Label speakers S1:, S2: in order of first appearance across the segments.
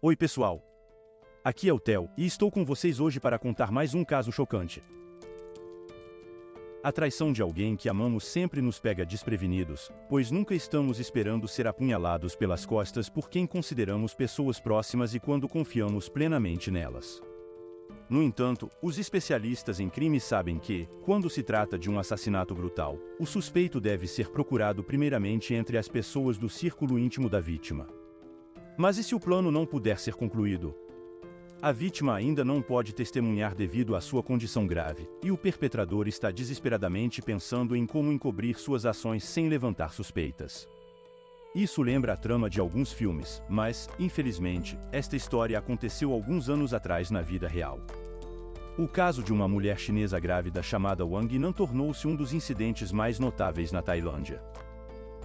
S1: Oi pessoal, aqui é o Theo, e estou com vocês hoje para contar mais um caso chocante. A traição de alguém que amamos sempre nos pega desprevenidos, pois nunca estamos esperando ser apunhalados pelas costas por quem consideramos pessoas próximas e quando confiamos plenamente nelas. No entanto, os especialistas em crime sabem que, quando se trata de um assassinato brutal, o suspeito deve ser procurado primeiramente entre as pessoas do círculo íntimo da vítima. Mas e se o plano não puder ser concluído? A vítima ainda não pode testemunhar devido à sua condição grave, e o perpetrador está desesperadamente pensando em como encobrir suas ações sem levantar suspeitas. Isso lembra a trama de alguns filmes, mas, infelizmente, esta história aconteceu alguns anos atrás na vida real. O caso de uma mulher chinesa grávida chamada Wang Nan tornou-se um dos incidentes mais notáveis na Tailândia.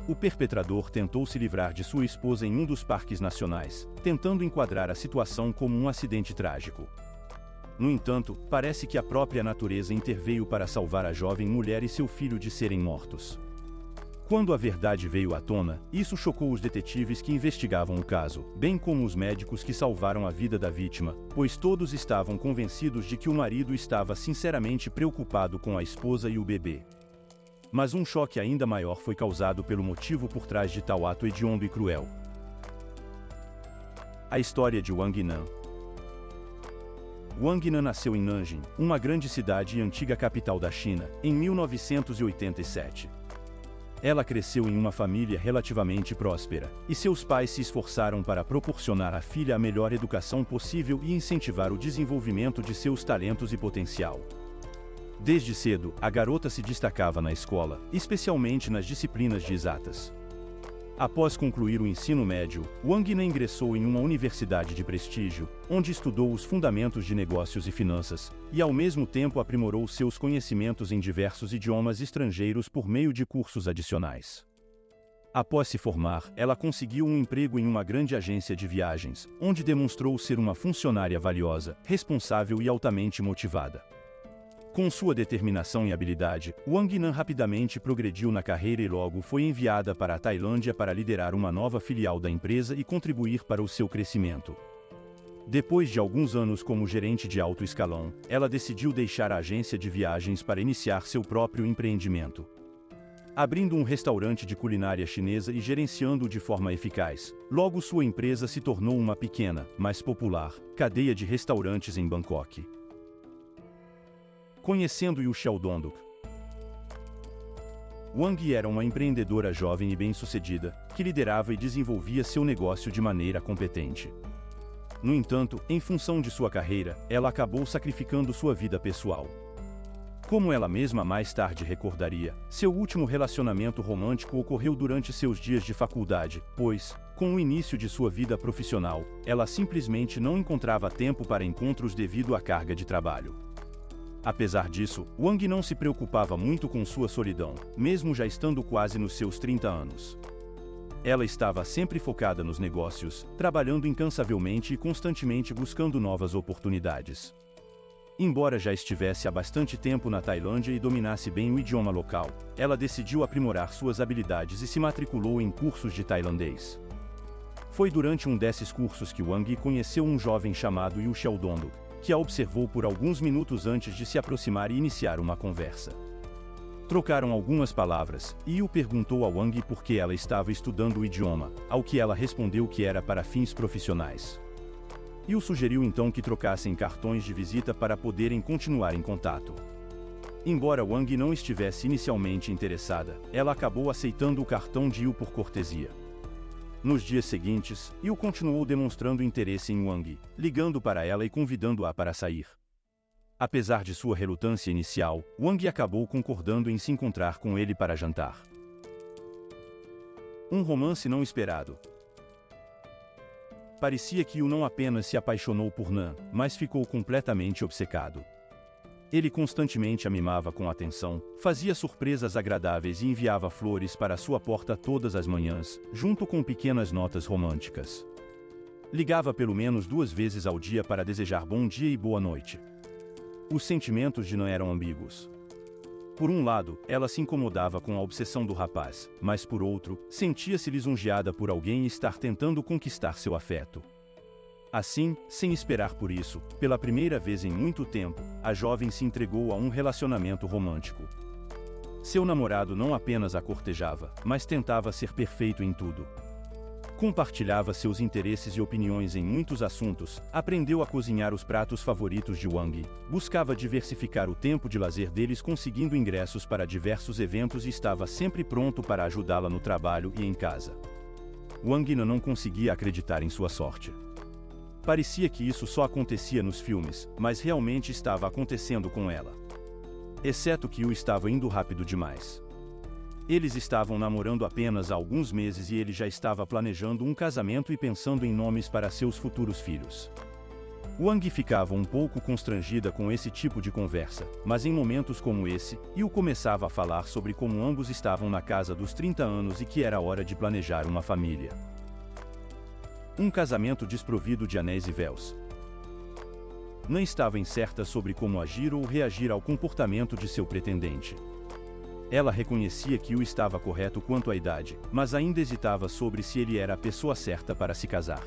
S1: O perpetrador tentou se livrar de sua esposa em um dos parques nacionais, tentando enquadrar a situação como um acidente trágico. No entanto, parece que a própria natureza interveio para salvar a jovem mulher e seu filho de serem mortos. Quando a verdade veio à tona, isso chocou os detetives que investigavam o caso, bem como os médicos que salvaram a vida da vítima, pois todos estavam convencidos de que o marido estava sinceramente preocupado com a esposa e o bebê. Mas um choque ainda maior foi causado pelo motivo por trás de tal ato hediondo e cruel. A história de Wang Nan. Wang Nan nasceu em Nanjing, uma grande cidade e antiga capital da China, em 1987. Ela cresceu em uma família relativamente próspera, e seus pais se esforçaram para proporcionar à filha a melhor educação possível e incentivar o desenvolvimento de seus talentos e potencial. Desde cedo, a garota se destacava na escola, especialmente nas disciplinas de exatas. Após concluir o ensino médio, Wang Nan ingressou em uma universidade de prestígio, onde estudou os fundamentos de negócios e finanças, e ao mesmo tempo aprimorou seus conhecimentos em diversos idiomas estrangeiros por meio de cursos adicionais. Após se formar, ela conseguiu um emprego em uma grande agência de viagens, onde demonstrou ser uma funcionária valiosa, responsável e altamente motivada. Com sua determinação e habilidade, Wang Nan rapidamente progrediu na carreira e logo foi enviada para a Tailândia para liderar uma nova filial da empresa e contribuir para o seu crescimento. Depois de alguns anos como gerente de alto escalão, ela decidiu deixar a agência de viagens para iniciar seu próprio empreendimento. Abrindo um restaurante de culinária chinesa e gerenciando-o de forma eficaz, logo sua empresa se tornou uma pequena, mas popular, cadeia de restaurantes em Bangkok. Conhecendo Yu Xiaodong. Wang era uma empreendedora jovem e bem-sucedida, que liderava e desenvolvia seu negócio de maneira competente. No entanto, em função de sua carreira, ela acabou sacrificando sua vida pessoal. Como ela mesma mais tarde recordaria, seu último relacionamento romântico ocorreu durante seus dias de faculdade, pois, com o início de sua vida profissional, ela simplesmente não encontrava tempo para encontros devido à carga de trabalho. Apesar disso, Wang não se preocupava muito com sua solidão, mesmo já estando quase nos seus 30 anos. Ela estava sempre focada nos negócios, trabalhando incansavelmente e constantemente buscando novas oportunidades. Embora já estivesse há bastante tempo na Tailândia e dominasse bem o idioma local, ela decidiu aprimorar suas habilidades e se matriculou em cursos de tailandês. Foi durante um desses cursos que Wang conheceu um jovem chamado Yu Xiaodong, que a observou por alguns minutos antes de se aproximar e iniciar uma conversa. Trocaram algumas palavras, e Yu perguntou a Wang por que ela estava estudando o idioma, ao que ela respondeu que era para fins profissionais. Yu sugeriu então que trocassem cartões de visita para poderem continuar em contato. Embora Wang não estivesse inicialmente interessada, ela acabou aceitando o cartão de Yu por cortesia. Nos dias seguintes, Yu continuou demonstrando interesse em Wang, ligando para ela e convidando-a para sair. Apesar de sua relutância inicial, Wang acabou concordando em se encontrar com ele para jantar. Um romance não esperado. Parecia que Yu não apenas se apaixonou por Nan, mas ficou completamente obcecado. Ele constantemente a mimava com atenção, fazia surpresas agradáveis e enviava flores para sua porta todas as manhãs, junto com pequenas notas românticas. Ligava pelo menos 2 vezes ao dia para desejar bom dia e boa noite. Os sentimentos de Nan eram ambíguos. Por um lado, ela se incomodava com a obsessão do rapaz, mas por outro, sentia-se lisonjeada por alguém estar tentando conquistar seu afeto. Assim, sem esperar por isso, pela primeira vez em muito tempo, a jovem se entregou a um relacionamento romântico. Seu namorado não apenas a cortejava, mas tentava ser perfeito em tudo. Compartilhava seus interesses e opiniões em muitos assuntos, aprendeu a cozinhar os pratos favoritos de Wang, buscava diversificar o tempo de lazer deles conseguindo ingressos para diversos eventos e estava sempre pronto para ajudá-la no trabalho e em casa. Wang não conseguia acreditar em sua sorte. Parecia que isso só acontecia nos filmes, mas realmente estava acontecendo com ela. Exceto que estava indo rápido demais. Eles estavam namorando apenas há alguns meses e ele já estava planejando um casamento e pensando em nomes para seus futuros filhos. Wang ficava um pouco constrangida com esse tipo de conversa, mas em momentos como esse, Yu começava a falar sobre como ambos estavam na casa dos 30 anos e que era hora de planejar uma família. Um casamento desprovido de anéis e véus. Não estava incerta sobre como agir ou reagir ao comportamento de seu pretendente. Ela reconhecia que Yu estava correto quanto à idade, mas ainda hesitava sobre se ele era a pessoa certa para se casar.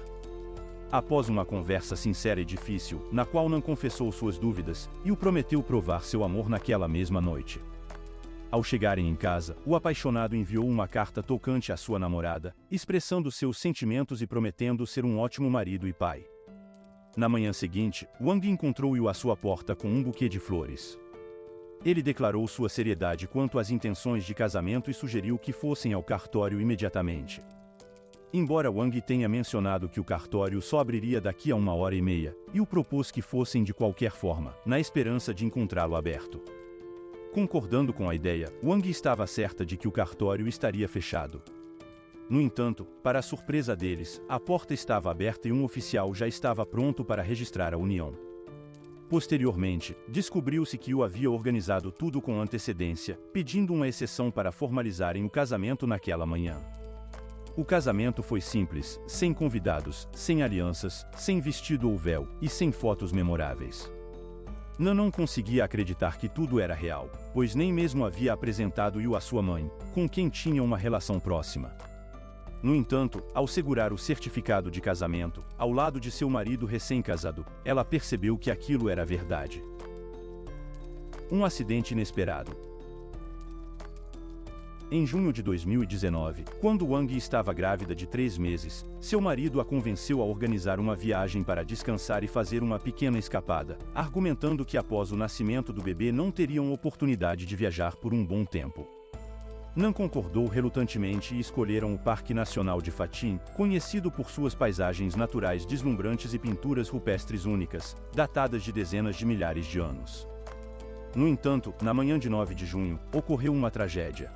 S1: Após uma conversa sincera e difícil, na qual não confessou suas dúvidas, Yu prometeu provar seu amor naquela mesma noite. Ao chegarem em casa, o apaixonado enviou uma carta tocante à sua namorada, expressando seus sentimentos e prometendo ser um ótimo marido e pai. Na manhã seguinte, Wang encontrou Yu à sua porta com um buquê de flores. Ele declarou sua seriedade quanto às intenções de casamento e sugeriu que fossem ao cartório imediatamente. Embora Wang tenha mencionado que o cartório só abriria daqui a 1h30, Yu propôs que fossem de qualquer forma, na esperança de encontrá-lo aberto. Concordando com a ideia, Wang estava certa de que o cartório estaria fechado. No entanto, para a surpresa deles, a porta estava aberta e um oficial já estava pronto para registrar a união. Posteriormente, descobriu-se que Yu havia organizado tudo com antecedência, pedindo uma exceção para formalizarem o casamento naquela manhã. O casamento foi simples, sem convidados, sem alianças, sem vestido ou véu, e sem fotos memoráveis. Não conseguia acreditar que tudo era real, pois nem mesmo havia apresentado Yu à sua mãe, com quem tinha uma relação próxima. No entanto, ao segurar o certificado de casamento, ao lado de seu marido recém-casado, ela percebeu que aquilo era verdade. Um acidente inesperado. Em junho de 2019, quando Wang estava grávida de 3 meses, seu marido a convenceu a organizar uma viagem para descansar e fazer uma pequena escapada, argumentando que após o nascimento do bebê não teriam oportunidade de viajar por um bom tempo. Não concordou relutantemente e escolheram o Parque Nacional de Fatim, conhecido por suas paisagens naturais deslumbrantes e pinturas rupestres únicas, datadas de dezenas de milhares de anos. No entanto, na manhã de 9 de junho, ocorreu uma tragédia.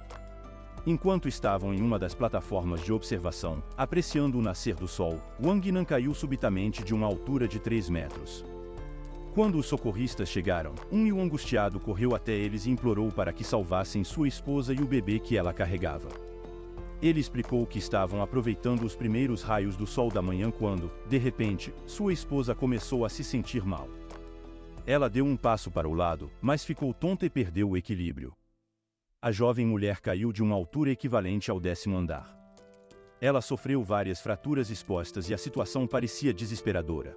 S1: Enquanto estavam em uma das plataformas de observação, apreciando o nascer do sol, Wang Nan caiu subitamente de uma altura de 3 metros. Quando os socorristas chegaram, Yu angustiado correu até eles e implorou para que salvassem sua esposa e o bebê que ela carregava. Ele explicou que estavam aproveitando os primeiros raios do sol da manhã quando, de repente, sua esposa começou a se sentir mal. Ela deu um passo para o lado, mas ficou tonta e perdeu o equilíbrio. A jovem mulher caiu de uma altura equivalente ao 10º andar. Ela sofreu várias fraturas expostas e a situação parecia desesperadora.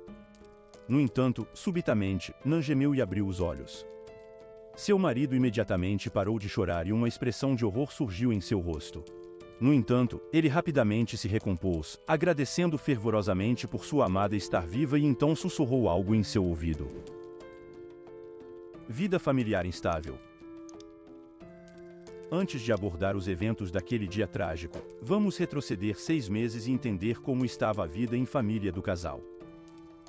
S1: No entanto, subitamente, Nan gemeu e abriu os olhos. Seu marido imediatamente parou de chorar e uma expressão de horror surgiu em seu rosto. No entanto, ele rapidamente se recompôs, agradecendo fervorosamente por sua amada estar viva e então sussurrou algo em seu ouvido. Vida familiar instável. Antes de abordar os eventos daquele dia trágico, vamos retroceder 6 meses e entender como estava a vida em família do casal.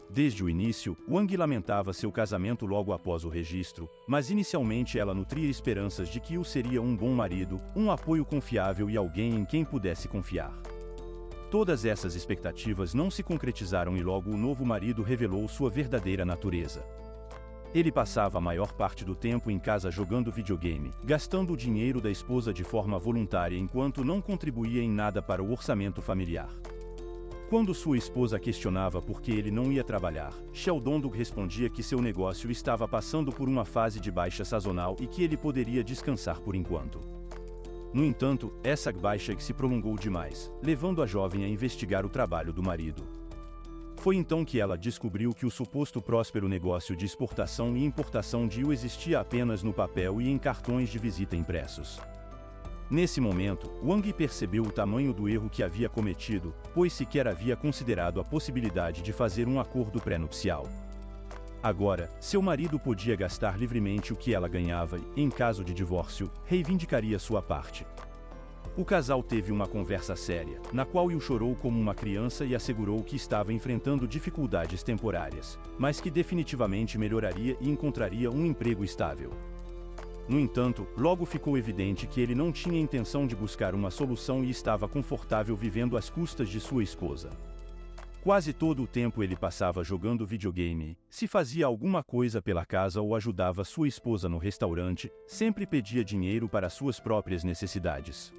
S1: Desde o início, Wang lamentava seu casamento logo após o registro, mas inicialmente ela nutria esperanças de que Yu seria um bom marido, um apoio confiável e alguém em quem pudesse confiar. Todas essas expectativas não se concretizaram e logo o novo marido revelou sua verdadeira natureza. Ele passava a maior parte do tempo em casa jogando videogame, gastando o dinheiro da esposa de forma voluntária enquanto não contribuía em nada para o orçamento familiar. Quando sua esposa questionava por que ele não ia trabalhar, Sheldon respondia que seu negócio estava passando por uma fase de baixa sazonal e que ele poderia descansar por enquanto. No entanto, essa baixa se prolongou demais, levando a jovem a investigar o trabalho do marido. Foi então que ela descobriu que o suposto próspero negócio de exportação e importação de Yu existia apenas no papel e em cartões de visita impressos. Nesse momento, Wang percebeu o tamanho do erro que havia cometido, pois sequer havia considerado a possibilidade de fazer um acordo pré-nupcial. Agora, seu marido podia gastar livremente o que ela ganhava e, em caso de divórcio, reivindicaria sua parte. O casal teve uma conversa séria, na qual Yu chorou como uma criança e assegurou que estava enfrentando dificuldades temporárias, mas que definitivamente melhoraria e encontraria um emprego estável. No entanto, logo ficou evidente que ele não tinha intenção de buscar uma solução e estava confortável vivendo às custas de sua esposa. Quase todo o tempo ele passava jogando videogame, se fazia alguma coisa pela casa ou ajudava sua esposa no restaurante, sempre pedia dinheiro para suas próprias necessidades.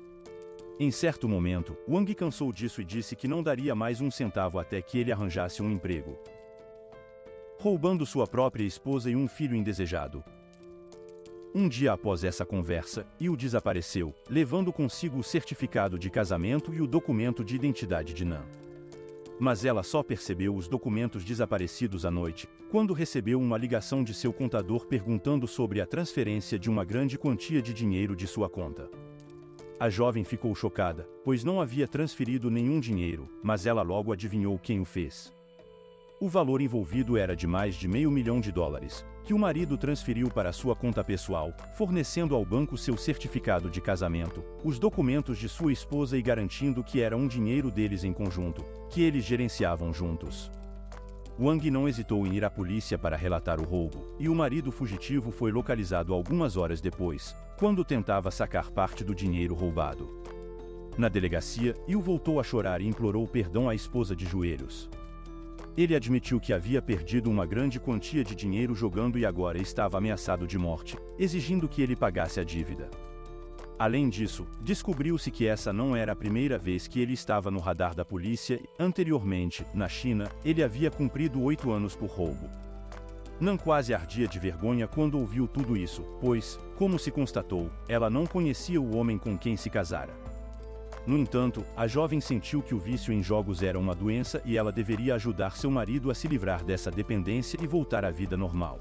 S1: Em certo momento, Wang cansou disso e disse que não daria mais um centavo até que ele arranjasse um emprego. Roubando sua própria esposa e um filho indesejado. Um dia após essa conversa, Yu desapareceu, levando consigo o certificado de casamento e o documento de identidade de Nan. Mas ela só percebeu os documentos desaparecidos à noite, quando recebeu uma ligação de seu contador perguntando sobre a transferência de uma grande quantia de dinheiro de sua conta. A jovem ficou chocada, pois não havia transferido nenhum dinheiro, mas ela logo adivinhou quem o fez. O valor envolvido era de mais de $500 mil, que o marido transferiu para sua conta pessoal, fornecendo ao banco seu certificado de casamento, os documentos de sua esposa e garantindo que era um dinheiro deles em conjunto, que eles gerenciavam juntos. Wang não hesitou em ir à polícia para relatar o roubo, e o marido fugitivo foi localizado algumas horas depois, quando tentava sacar parte do dinheiro roubado. Na delegacia, Yu voltou a chorar e implorou perdão à esposa de joelhos. Ele admitiu que havia perdido uma grande quantia de dinheiro jogando e agora estava ameaçado de morte, exigindo que ele pagasse a dívida. Além disso, descobriu-se que essa não era a primeira vez que ele estava no radar da polícia e, anteriormente, na China, ele havia cumprido 8 anos por roubo. Nan quase ardia de vergonha quando ouviu tudo isso, pois, como se constatou, ela não conhecia o homem com quem se casara. No entanto, a jovem sentiu que o vício em jogos era uma doença e ela deveria ajudar seu marido a se livrar dessa dependência e voltar à vida normal.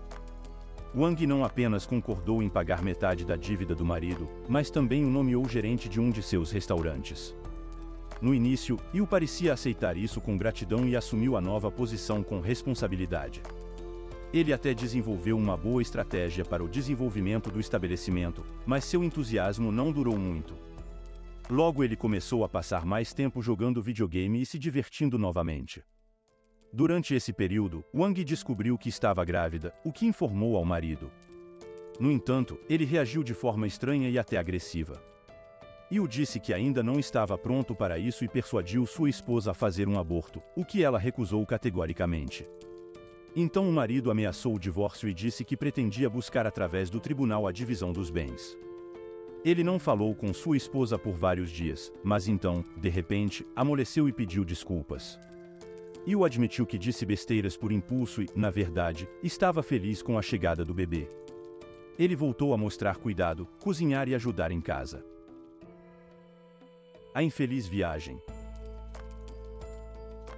S1: Wang não apenas concordou em pagar metade da dívida do marido, mas também o nomeou gerente de um de seus restaurantes. No início, Yu parecia aceitar isso com gratidão e assumiu a nova posição com responsabilidade. Ele até desenvolveu uma boa estratégia para o desenvolvimento do estabelecimento, mas seu entusiasmo não durou muito. Logo ele começou a passar mais tempo jogando videogame e se divertindo novamente. Durante esse período, Wang descobriu que estava grávida, o que informou ao marido. No entanto, ele reagiu de forma estranha e até agressiva. Yu disse que ainda não estava pronto para isso e persuadiu sua esposa a fazer um aborto, o que ela recusou categoricamente. Então o marido ameaçou o divórcio e disse que pretendia buscar através do tribunal a divisão dos bens. Ele não falou com sua esposa por vários dias, mas então, de repente, amoleceu e pediu desculpas. Yu admitiu que disse besteiras por impulso e, na verdade, estava feliz com a chegada do bebê. Ele voltou a mostrar cuidado, cozinhar e ajudar em casa. A infeliz viagem.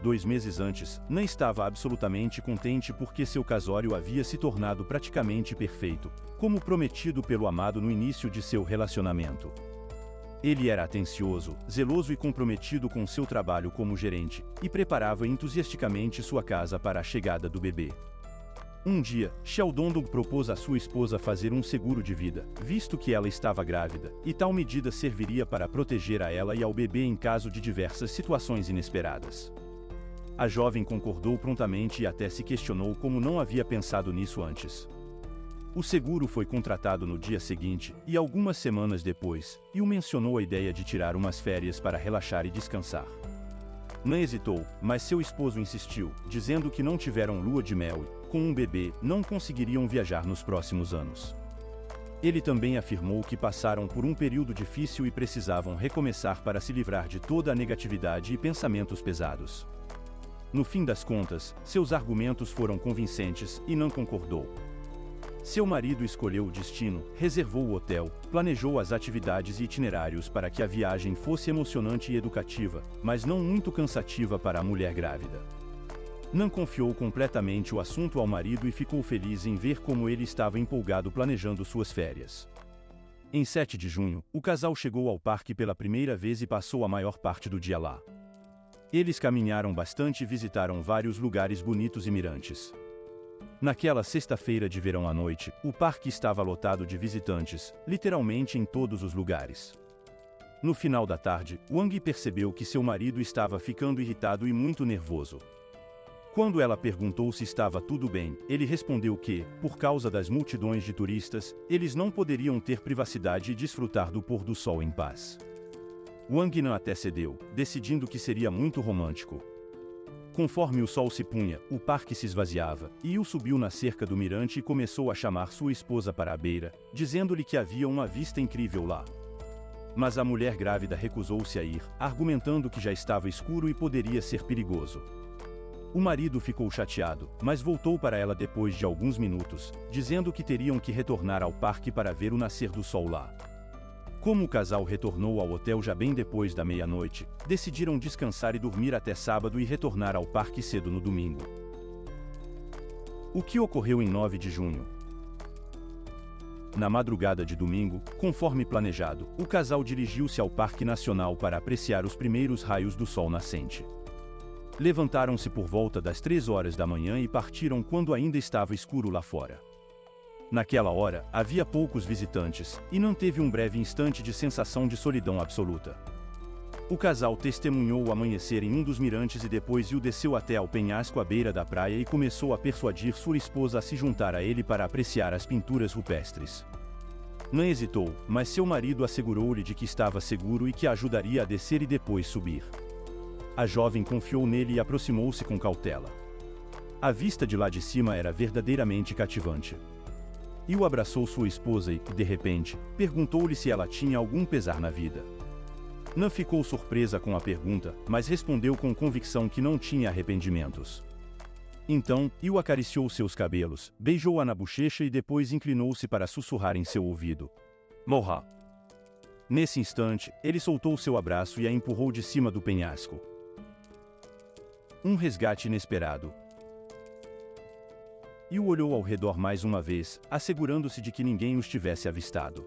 S1: 2 meses antes, Nan estava absolutamente contente porque seu casório havia se tornado praticamente perfeito, como prometido pelo amado no início de seu relacionamento. Ele era atencioso, zeloso e comprometido com seu trabalho como gerente, e preparava entusiasticamente sua casa para a chegada do bebê. Um dia, Sheldon propôs à sua esposa fazer um seguro de vida, visto que ela estava grávida, e tal medida serviria para proteger a ela e ao bebê em caso de diversas situações inesperadas. A jovem concordou prontamente e até se questionou como não havia pensado nisso antes. O seguro foi contratado no dia seguinte, e algumas semanas depois, Yu mencionou a ideia de tirar umas férias para relaxar e descansar. Nan hesitou, mas seu esposo insistiu, dizendo que não tiveram lua de mel e, com um bebê, não conseguiriam viajar nos próximos anos. Ele também afirmou que passaram por um período difícil e precisavam recomeçar para se livrar de toda a negatividade e pensamentos pesados. No fim das contas, seus argumentos foram convincentes e Nan concordou. Seu marido escolheu o destino, reservou o hotel, planejou as atividades e itinerários para que a viagem fosse emocionante e educativa, mas não muito cansativa para a mulher grávida. Nan confiou completamente o assunto ao marido e ficou feliz em ver como ele estava empolgado planejando suas férias. Em 7 de junho, o casal chegou ao parque pela primeira vez e passou a maior parte do dia lá. Eles caminharam bastante e visitaram vários lugares bonitos e mirantes. Naquela sexta-feira de verão à noite, o parque estava lotado de visitantes, literalmente em todos os lugares. No final da tarde, Wang percebeu que seu marido estava ficando irritado e muito nervoso. Quando ela perguntou se estava tudo bem, ele respondeu que, por causa das multidões de turistas, eles não poderiam ter privacidade e desfrutar do pôr do sol em paz. Wang Nan até cedeu, decidindo que seria muito romântico. Conforme o sol se punha, o parque se esvaziava, e Yu subiu na cerca do mirante e começou a chamar sua esposa para a beira, dizendo-lhe que havia uma vista incrível lá. Mas a mulher grávida recusou-se a ir, argumentando que já estava escuro e poderia ser perigoso. O marido ficou chateado, mas voltou para ela depois de alguns minutos, dizendo que teriam que retornar ao parque para ver o nascer do sol lá. Como o casal retornou ao hotel já bem depois da meia-noite, decidiram descansar e dormir até sábado e retornar ao parque cedo no domingo. O que ocorreu em 9 de junho? Na madrugada de domingo, conforme planejado, o casal dirigiu-se ao Parque Nacional para apreciar os primeiros raios do sol nascente. Levantaram-se por volta das 3 horas da manhã e partiram quando ainda estava escuro lá fora. Naquela hora, havia poucos visitantes, e não teve um breve instante de sensação de solidão absoluta. O casal testemunhou o amanhecer em um dos mirantes e depois Yu desceu até ao penhasco à beira da praia e começou a persuadir sua esposa a se juntar a ele para apreciar as pinturas rupestres. Não hesitou, mas seu marido assegurou-lhe de que estava seguro e que a ajudaria a descer e depois subir. A jovem confiou nele e aproximou-se com cautela. A vista de lá de cima era verdadeiramente cativante. Yu abraçou sua esposa e, de repente, perguntou-lhe se ela tinha algum pesar na vida. Nan ficou surpresa com a pergunta, mas respondeu com convicção que não tinha arrependimentos. Então, Yu acariciou seus cabelos, beijou-a na bochecha e depois inclinou-se para sussurrar em seu ouvido. Morra! Nesse instante, ele soltou seu abraço e a empurrou de cima do penhasco. Um resgate inesperado. Yu olhou ao redor mais uma vez, assegurando-se de que ninguém os tivesse avistado.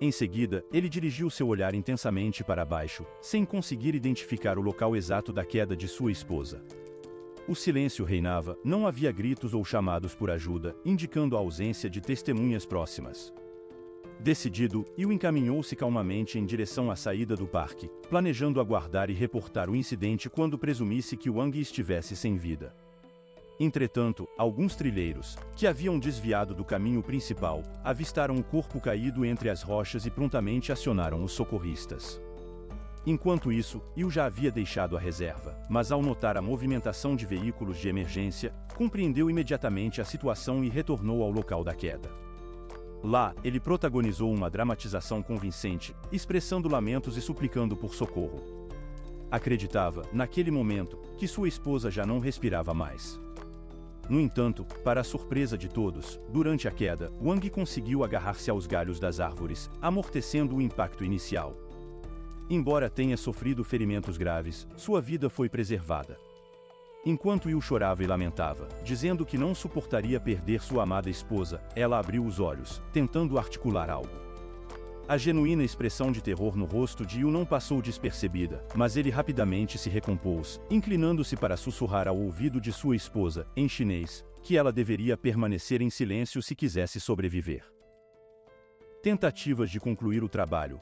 S1: Em seguida, ele dirigiu seu olhar intensamente para baixo, sem conseguir identificar o local exato da queda de sua esposa. O silêncio reinava, não havia gritos ou chamados por ajuda, indicando a ausência de testemunhas próximas. Decidido, Yu encaminhou-se calmamente em direção à saída do parque, planejando aguardar e reportar o incidente quando presumisse que Wang estivesse sem vida. Entretanto, alguns trilheiros, que haviam desviado do caminho principal, avistaram o corpo caído entre as rochas e prontamente acionaram os socorristas. Enquanto isso, Yu já havia deixado a reserva, mas ao notar a movimentação de veículos de emergência, compreendeu imediatamente a situação e retornou ao local da queda. Lá, ele protagonizou uma dramatização convincente, expressando lamentos e suplicando por socorro. Acreditava, naquele momento, que sua esposa já não respirava mais. No entanto, para a surpresa de todos, durante a queda, Wang conseguiu agarrar-se aos galhos das árvores, amortecendo o impacto inicial. Embora tenha sofrido ferimentos graves, sua vida foi preservada. Enquanto Yu chorava e lamentava, dizendo que não suportaria perder sua amada esposa, ela abriu os olhos, tentando articular algo. A genuína expressão de terror no rosto de Yu não passou despercebida, mas ele rapidamente se recompôs, inclinando-se para sussurrar ao ouvido de sua esposa, em chinês, que ela deveria permanecer em silêncio se quisesse sobreviver. Tentativas de concluir o trabalho.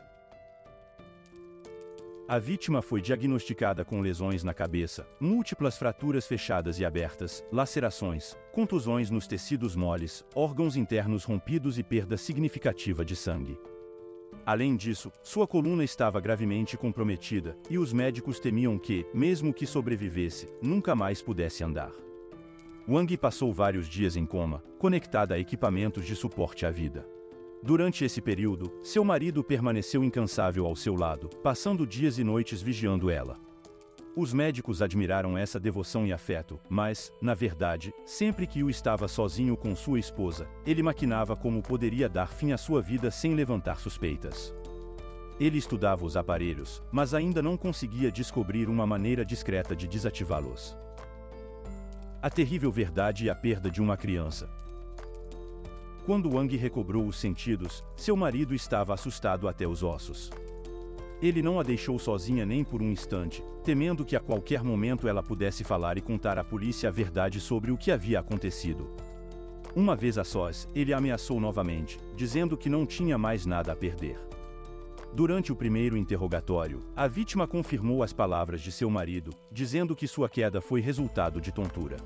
S1: A vítima foi diagnosticada com lesões na cabeça, múltiplas fraturas fechadas e abertas, lacerações, contusões nos tecidos moles, órgãos internos rompidos e perda significativa de sangue. Além disso, sua coluna estava gravemente comprometida, e os médicos temiam que, mesmo que sobrevivesse, nunca mais pudesse andar. Wang passou vários dias em coma, conectada a equipamentos de suporte à vida. Durante esse período, seu marido permaneceu incansável ao seu lado, passando dias e noites vigiando ela. Os médicos admiraram essa devoção e afeto, mas, na verdade, sempre que Yu estava sozinho com sua esposa, ele maquinava como poderia dar fim à sua vida sem levantar suspeitas. Ele estudava os aparelhos, mas ainda não conseguia descobrir uma maneira discreta de desativá-los. A terrível verdade e a perda de uma criança. Quando Wang recobrou os sentidos, seu marido estava assustado até os ossos. Ele não a deixou sozinha nem por um instante, temendo que a qualquer momento ela pudesse falar e contar à polícia a verdade sobre o que havia acontecido. Uma vez a sós, ele a ameaçou novamente, dizendo que não tinha mais nada a perder. Durante o primeiro interrogatório, a vítima confirmou as palavras de seu marido, dizendo que sua queda foi resultado de tontura.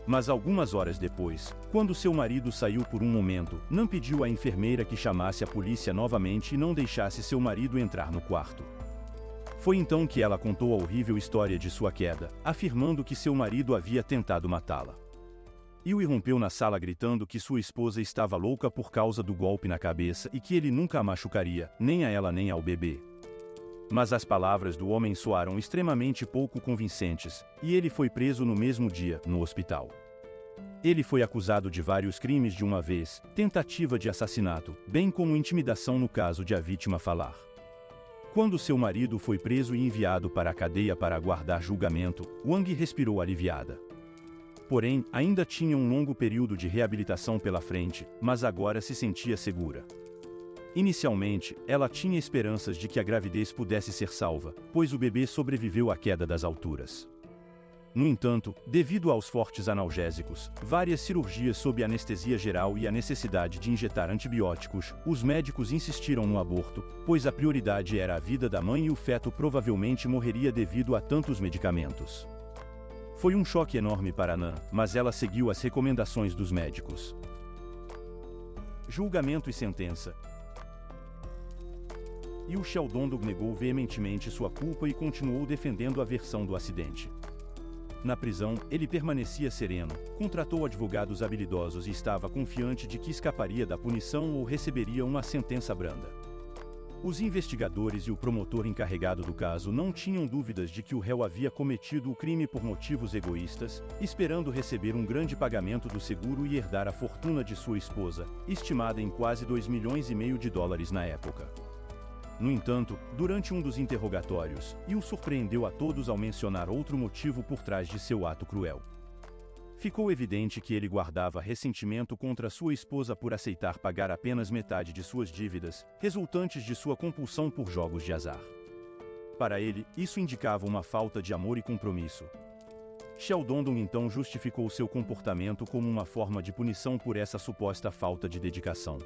S1: Mas algumas horas depois, quando seu marido saiu por um momento, Nan pediu à enfermeira que chamasse a polícia novamente e não deixasse seu marido entrar no quarto. Foi então que ela contou a horrível história de sua queda, afirmando que seu marido havia tentado matá-la. Yui irrompeu na sala gritando que sua esposa estava louca por causa do golpe na cabeça e que ele nunca a machucaria, nem a ela nem ao bebê. Mas as palavras do homem soaram extremamente pouco convincentes, e ele foi preso no mesmo dia, no hospital. Ele foi acusado de vários crimes de uma vez, tentativa de assassinato, bem como intimidação no caso de a vítima falar. Quando seu marido foi preso e enviado para a cadeia para aguardar julgamento, Wang respirou aliviada. Porém, ainda tinha um longo período de reabilitação pela frente, mas agora se sentia segura. Inicialmente, ela tinha esperanças de que a gravidez pudesse ser salva, pois o bebê sobreviveu à queda das alturas. No entanto, devido aos fortes analgésicos, várias cirurgias sob anestesia geral e a necessidade de injetar antibióticos, os médicos insistiram no aborto, pois a prioridade era a vida da mãe e o feto provavelmente morreria devido a tantos medicamentos. Foi um choque enorme para Nan, mas ela seguiu as recomendações dos médicos. Julgamento e sentença. Yu Xiaodong negou veementemente sua culpa e continuou defendendo a versão do acidente. Na prisão, ele permanecia sereno, contratou advogados habilidosos e estava confiante de que escaparia da punição ou receberia uma sentença branda. Os investigadores e o promotor encarregado do caso não tinham dúvidas de que o réu havia cometido o crime por motivos egoístas, esperando receber um grande pagamento do seguro e herdar a fortuna de sua esposa, estimada em quase $2,5 milhões na época. No entanto, durante um dos interrogatórios, Yu surpreendeu a todos ao mencionar outro motivo por trás de seu ato cruel. Ficou evidente que ele guardava ressentimento contra sua esposa por aceitar pagar apenas metade de suas dívidas, resultantes de sua compulsão por jogos de azar. Para ele, isso indicava uma falta de amor e compromisso. Xiaodong então justificou seu comportamento como uma forma de punição por essa suposta falta de dedicação.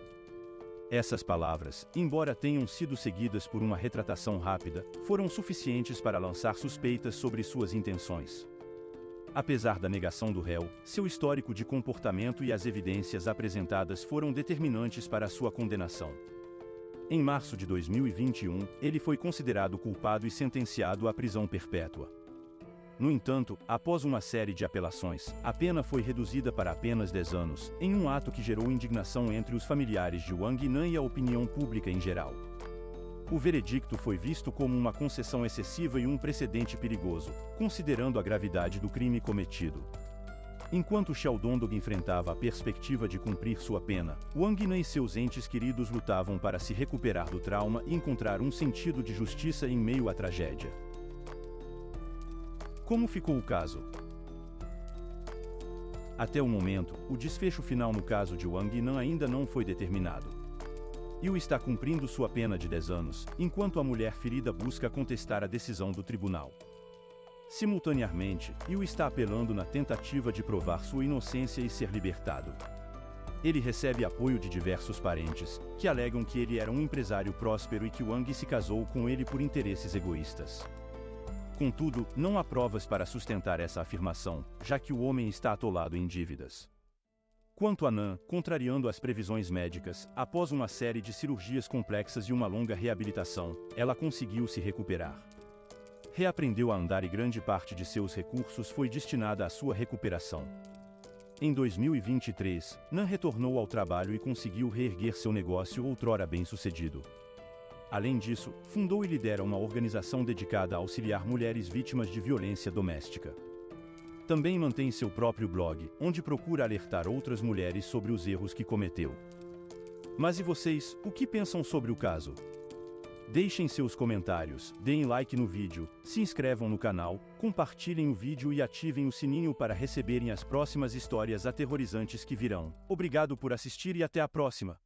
S1: Essas palavras, embora tenham sido seguidas por uma retratação rápida, foram suficientes para lançar suspeitas sobre suas intenções. Apesar da negação do réu, seu histórico de comportamento e as evidências apresentadas foram determinantes para sua condenação. Em março de 2021, ele foi considerado culpado e sentenciado à prisão perpétua. No entanto, após uma série de apelações, a pena foi reduzida para apenas 10 anos, em um ato que gerou indignação entre os familiares de Wang Nan e a opinião pública em geral. O veredicto foi visto como uma concessão excessiva e um precedente perigoso, considerando a gravidade do crime cometido. Enquanto Xiaodong enfrentava a perspectiva de cumprir sua pena, Wang Nan e seus entes queridos lutavam para se recuperar do trauma e encontrar um sentido de justiça em meio à tragédia. Como ficou o caso? Até o momento, o desfecho final no caso de Wang Nan ainda não foi determinado. Yu está cumprindo sua pena de 10 anos, enquanto a mulher ferida busca contestar a decisão do tribunal. Simultaneamente, Yu está apelando na tentativa de provar sua inocência e ser libertado. Ele recebe apoio de diversos parentes, que alegam que ele era um empresário próspero e que Wang se casou com ele por interesses egoístas. Contudo, não há provas para sustentar essa afirmação, já que o homem está atolado em dívidas. Quanto a Nan, contrariando as previsões médicas, após uma série de cirurgias complexas e uma longa reabilitação, ela conseguiu se recuperar. Reaprendeu a andar e grande parte de seus recursos foi destinada à sua recuperação. Em 2023, Nan retornou ao trabalho e conseguiu reerguer seu negócio outrora bem-sucedido. Além disso, fundou e lidera uma organização dedicada a auxiliar mulheres vítimas de violência doméstica. Também mantém seu próprio blog, onde procura alertar outras mulheres sobre os erros que cometeu. Mas e vocês, o que pensam sobre o caso? Deixem seus comentários, deem like no vídeo, se inscrevam no canal, compartilhem o vídeo e ativem o sininho para receberem as próximas histórias aterrorizantes que virão. Obrigado por assistir e até a próxima!